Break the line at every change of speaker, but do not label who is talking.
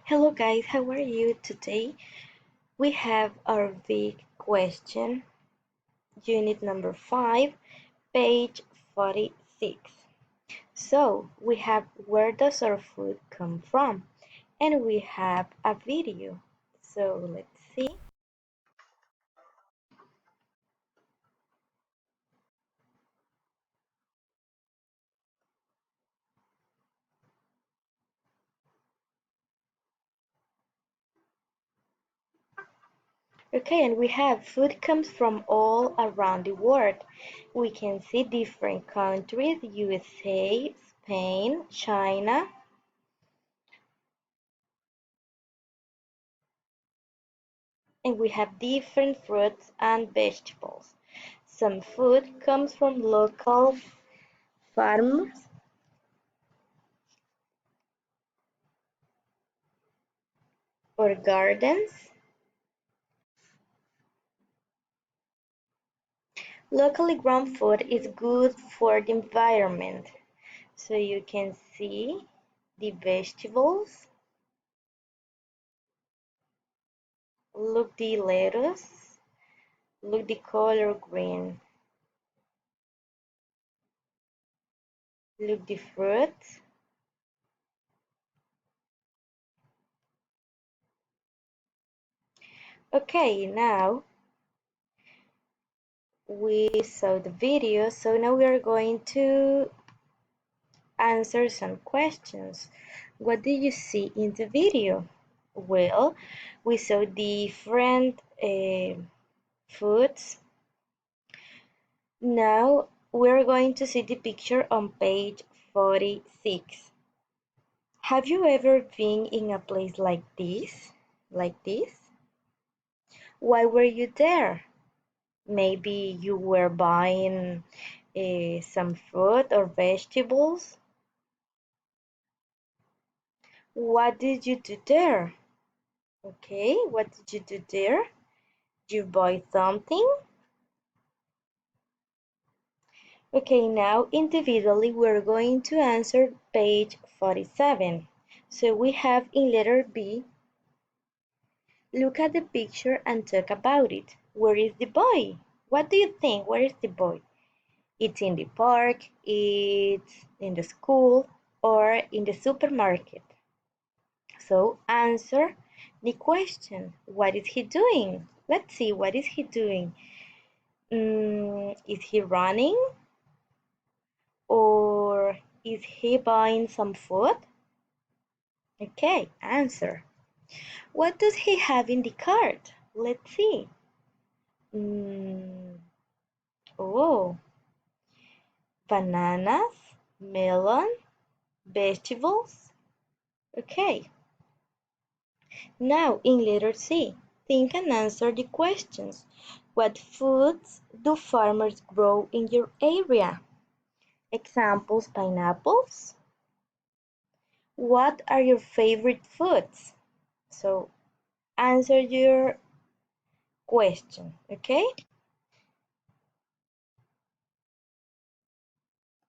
Hello guys, how are you today? We have our big question, unit number 5, page 46. So, we have where does our food come from? And we have a video. So, let's see. Okay, and we have food comes from all around the world. We can see different countries, USA, Spain, China, and we have different fruits and vegetables. Some food comes from local farms or gardens. Locally grown food is good for the environment. So you can see the vegetables. Look the lettuce. Look the color green. Look the fruit. Okay, now we saw the video, so now we are going to answer some questions. What did you see in the video? Well, we saw different foods. Now we're going to see the picture on page 46. Have you ever been in a place like this? Like this? Why were you there? Maybe you were buying some fruit or vegetables. What did you do there? Okay, what did you do there? Did you buy something? Okay, now individually we're going to answer page 47. So we have in letter B, look at the picture and talk about it. Where is the boy? What do you think? Where is the boy? It's in the park, it's in the school, or in the supermarket. So answer the question. What is he doing? Let's see, what is he doing? Is he running? Or is he buying some food? Okay, answer. What does he have in the cart? Let's see. Mm, oh, bananas, melon, vegetables. Okay. Now in letter C, think and answer the questions. What foods do farmers grow in your area? Examples, pineapples. What are your favorite foods? So answer your question, okay?